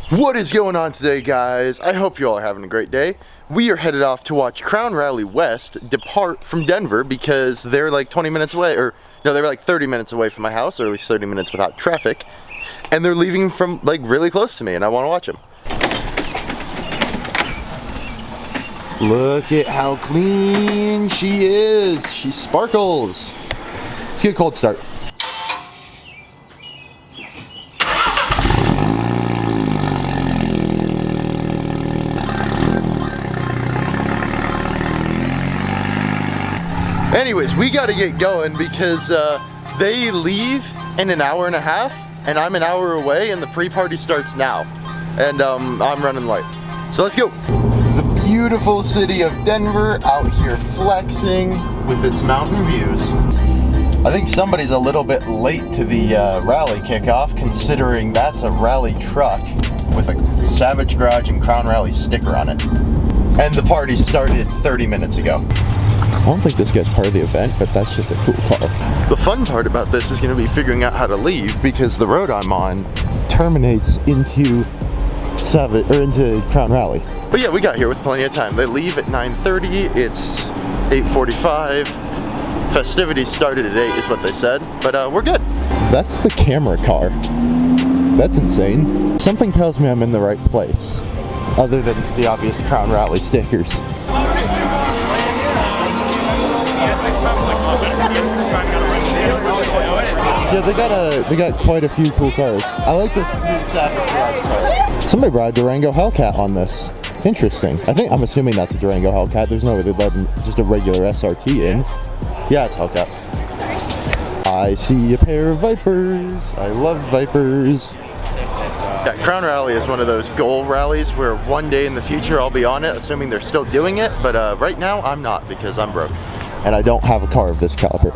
What is going on today, guys? I hope you all are having a great day. We are headed off to watch Crown Rally West depart from Denver because they're like 20 minutes away, or no, they're like 30 minutes away from my house, or at least 30 minutes without traffic. And they're leaving from like really close to me, and I want to watch them. Look at how clean she is. She sparkles. Let's get a cold start. Anyways, we got to get going because they leave in an hour and a half, and I'm an hour away, and the pre-party starts now. And I'm running late. So let's go. The beautiful city of Denver out here flexing with its mountain views. I think somebody's a little bit late to the rally kickoff, considering that's a rally truck with a Savage Garage and Crown Rally sticker on it. And the party started 30 minutes ago. I don't think this guy's part of the event, but that's just a cool car. The fun part about this is going to be figuring out how to leave, because the road I'm on terminates into into Crown Rally. But yeah, we got here with plenty of time. They leave at 9:30. It's 8:45. Festivities started at 8 is what they said, but we're good. That's the camera car. That's insane. Something tells me I'm in the right place, other than the obvious Crown Rally stickers. Yeah, they got quite a few cool cars. I like this new Savage Garage car. Somebody brought a Durango Hellcat on this. Interesting. I'm assuming that's a Durango Hellcat. There's no way they'd let just a regular SRT in. Yeah, it's Hellcat. I see a pair of Vipers. I love Vipers. Yeah, Crown Rally is one of those goal rallies where one day in the future I'll be on it, assuming they're still doing it, but right now I'm not because I'm broke. And I don't have a car of this caliber.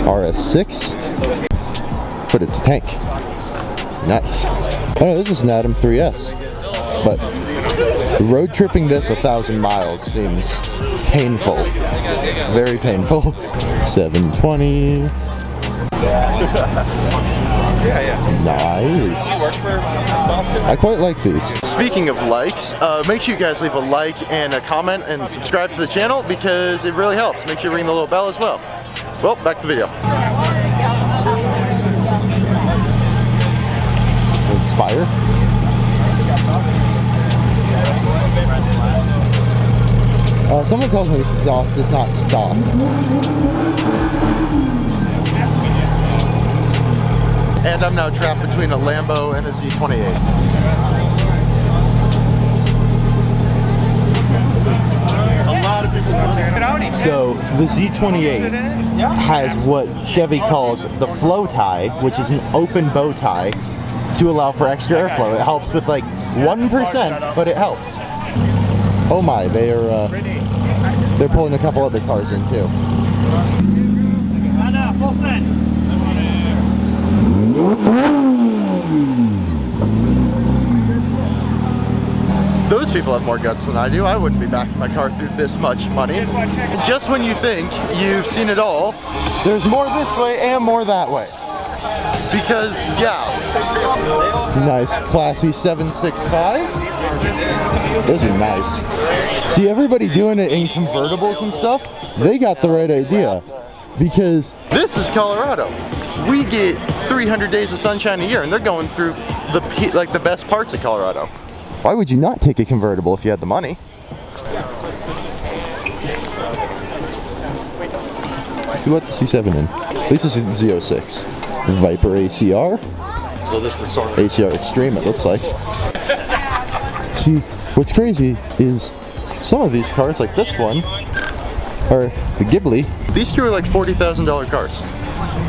RS6, but it's a tank. Nice. Oh, this is an Atom 3S, but road tripping this 1,000 miles seems painful, very painful. 720. Nice. I quite like these. Speaking of likes, make sure you guys leave a like and a comment and subscribe to the channel because it really helps. Make sure you ring the little bell as well. Well, back to the video. Inspire. Someone tells me this exhaust does not stop. And I'm now trapped between a Lambo and a Z28. So the Z28 has what Chevy calls the flow tie, which is an open bow tie to allow for extra airflow. It helps with like 1%, but it helps. Oh my, they're pulling a couple other cars in too. Those people have more guts than I do. I wouldn't be backing my car through this much money. Just when you think you've seen it all, there's more this way and more that way. Because, yeah. Nice, classy 765. Those are nice. See, everybody doing it in convertibles and stuff, they got the right idea. Because this is Colorado. We get 300 days of sunshine a year, and they're going through the best parts of Colorado. Why would you not take a convertible if you had the money? You let the C7 in. At least this is Z06. Viper ACR. So this is sort of ACR Extreme, it looks like. See, what's crazy is some of these cars, like this one, or the Ghibli, these two are like $40,000 cars.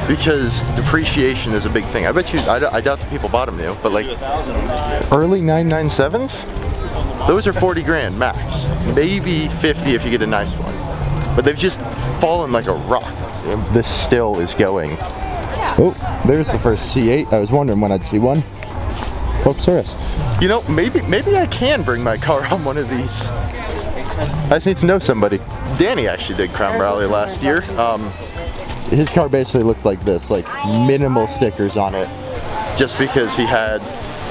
Because depreciation is a big thing. I bet you, I doubt the people bought them new, but like early 997s, those are 40 grand max. Maybe 50 if you get a nice one. But they've just fallen like a rock. This still is going. Oh, there's the first C8. I was wondering when I'd see one. Focus RS. You know, maybe I can bring my car on one of these. I just need to know somebody. Danny actually did Crown Rally last year. His car basically looked like this, like minimal stickers on it, just because he had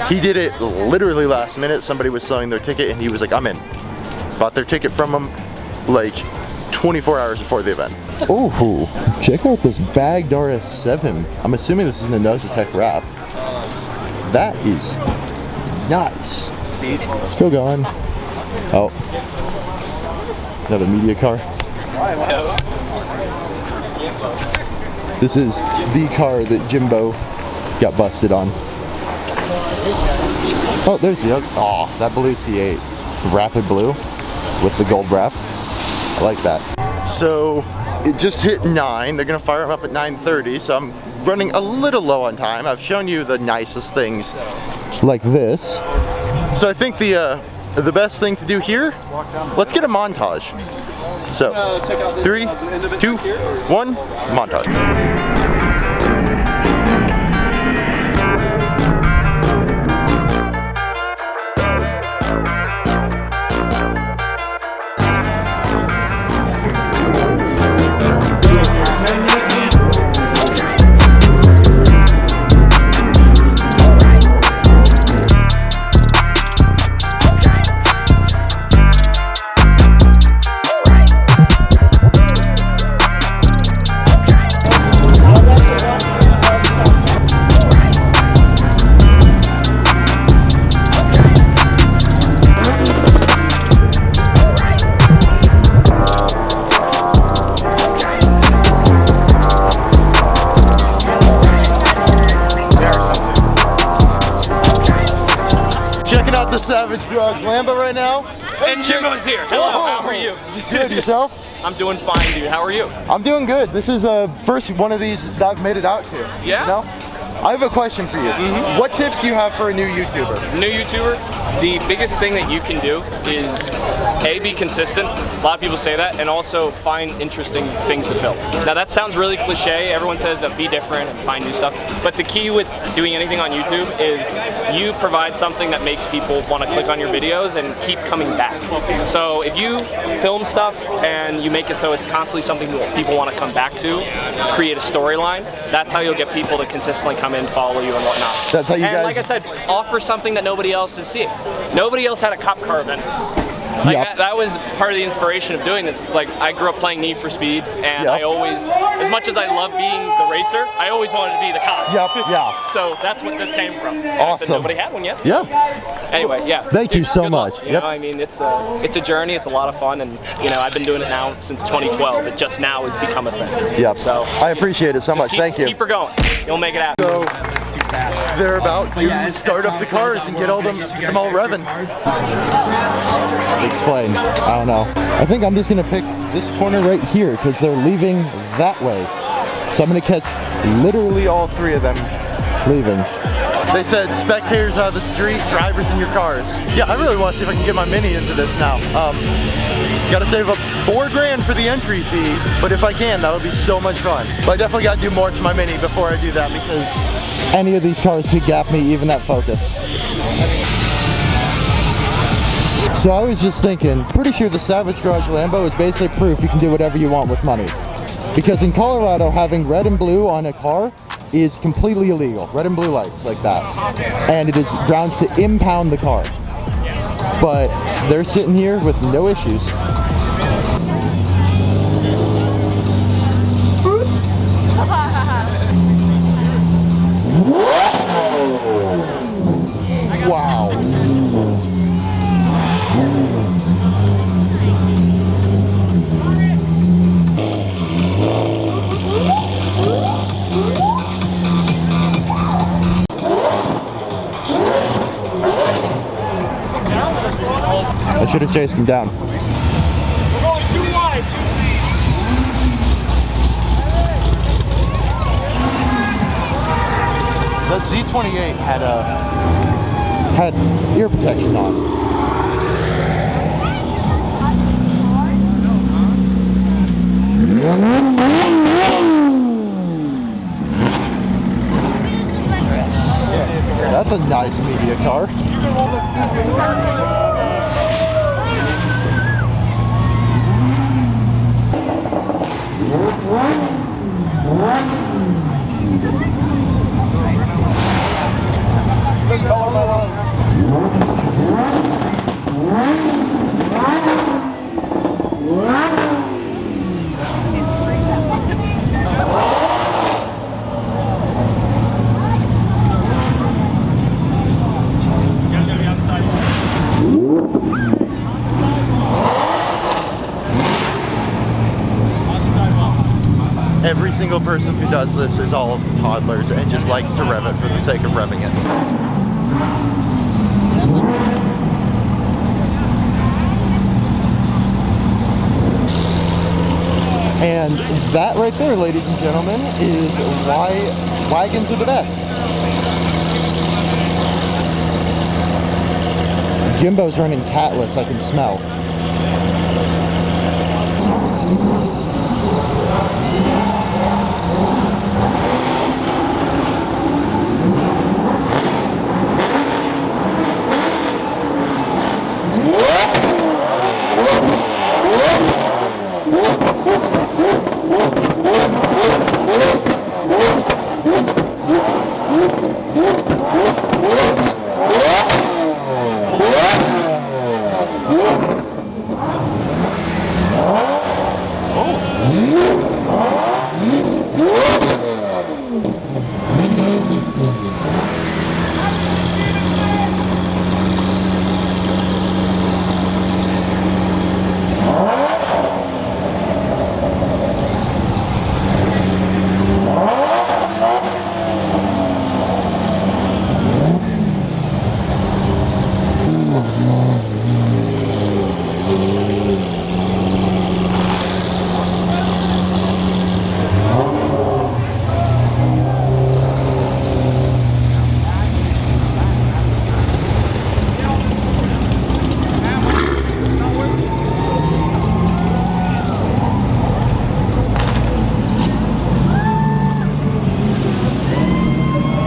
He did it literally last minute. Somebody was selling their ticket and he was like, I'm in. Bought their ticket from him like 24 hours before the event. Oh, check out this bagged RS7. I'm assuming this is an Inozatec wrap. That is nice. Still going. Oh, another media car. This is the car that Jimbo got busted on. Oh, there's the other. Oh, that blue C8. Rapid blue with the gold wrap. I like that. So it just hit 9. They're gonna fire them up at 9:30. So I'm running a little low on time. I've shown you the nicest things like this. So I think the best thing to do here, let's get a montage. So 3, 2, 1, montage. Checking out the Savage Garage Lambo right now. And Jimbo's here. Hello, how are you? Good, yourself? I'm doing fine, dude. How are you? I'm doing good. This is first one of these that I've made it out to. Yeah? You know? I have a question for you. What tips do you have for a new YouTuber? New YouTuber, the biggest thing that you can do is A, be consistent. A lot of people say that, and also find interesting things to film. Now that sounds really cliche. Everyone says be different and find new stuff. But the key with doing anything on YouTube is you provide something that makes people want to click on your videos and keep coming back. So if you film stuff and you make it so it's constantly something that people want to come back to, create a storyline, that's how you'll get people to consistently come in, follow you and whatnot. That's how you and guys... like I said, offer something that nobody else is seeing. Nobody else had a cop car event. Like that was part of the inspiration of doing this. It's like I grew up playing Need for Speed, and I always, as much as I love being the racer, I always wanted to be the cop. So that's what this came from. Awesome. Nobody had one yet. So. Anyway, Thank you so much. You know, I mean, it's a journey. It's a lot of fun, and you know, I've been doing it now since 2012. It just now has become a thing. So I appreciate it so much. Thank you. Keep her going. You'll make it happen. So they're about to start up the cars and get them all revving. Explain. I don't know. I think I'm just gonna pick this corner right here because they're leaving that way. So I'm gonna catch literally all 3 of them leaving. They said spectators out of the street, drivers in your cars. Yeah, I really want to see if I can get my Mini into this now. Gotta save up $4 grand for the entry fee, but if I can, that would be so much fun. But I definitely gotta do more to my Mini before I do that because any of these cars could gap me, even at focus. So I was just thinking, pretty sure the Savage Garage Lambo is basically proof you can do whatever you want with money. Because in Colorado, having red and blue on a car is completely illegal. Red and blue lights like that. And it is grounds to impound the car. But they're sitting here with no issues. Wow. I should have chased him down. We're going too wide, too deep. That Z28 had ear protection on. That's a nice media car. The color of my Every single person who does this is all toddlers and just likes to rev it for the sake of revving it. And that right there, ladies and gentlemen, is why wagons are the best. Jimbo's running catless, I can smell.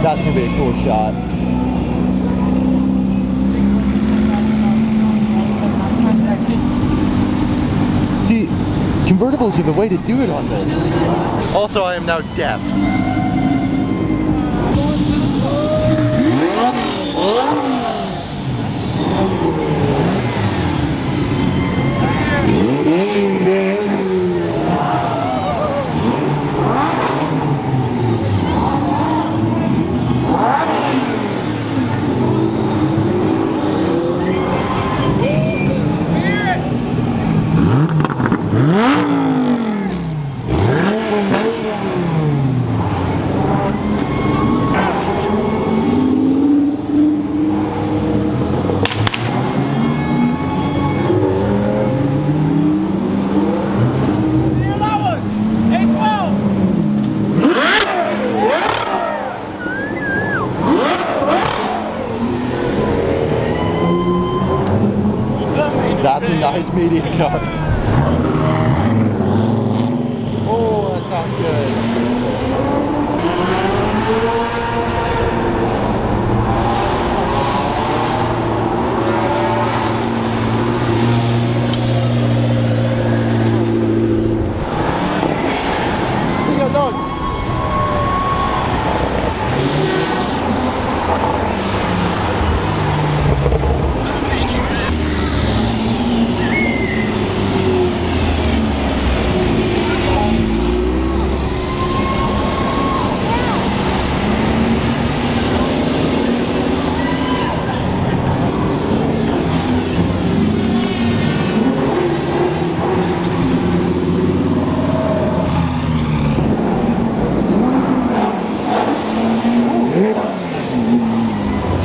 That's gonna be a cool shot. See, convertibles are the way to do it on this. Also, I am now deaf. That's a nice media car. Oh, that sounds good. Here you go, dog.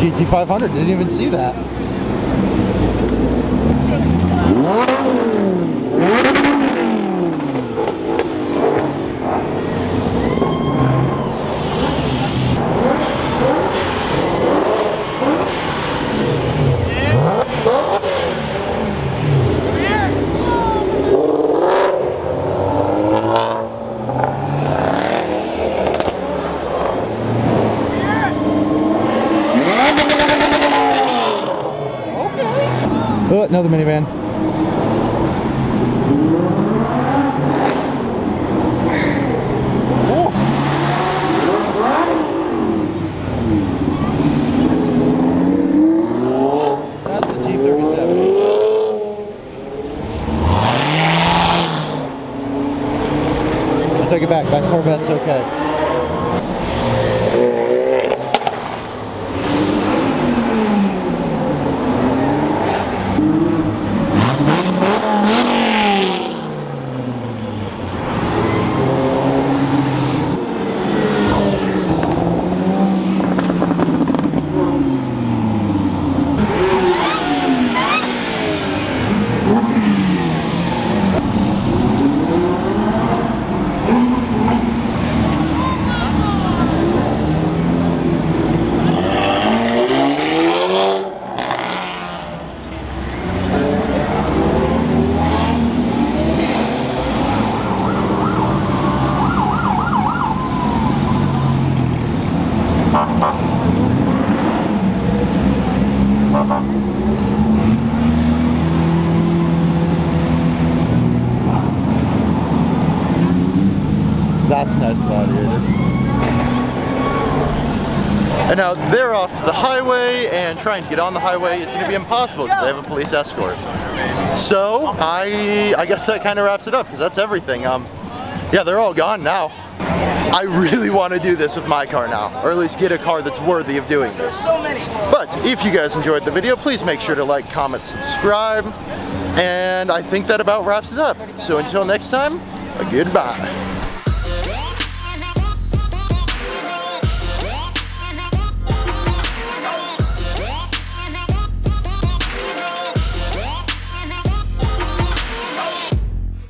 GT500, didn't even see that. Oh, another minivan. Oh. That's nice gladiator. And now they're off to the highway, and trying to get on the highway is going to be impossible because they have a police escort. So I guess that kind of wraps it up because that's everything. Yeah, they're all gone now. I really want to do this with my car now, or at least get a car that's worthy of doing this. But if you guys enjoyed the video, please make sure to like, comment, subscribe, and I think that about wraps it up. So until next time, goodbye.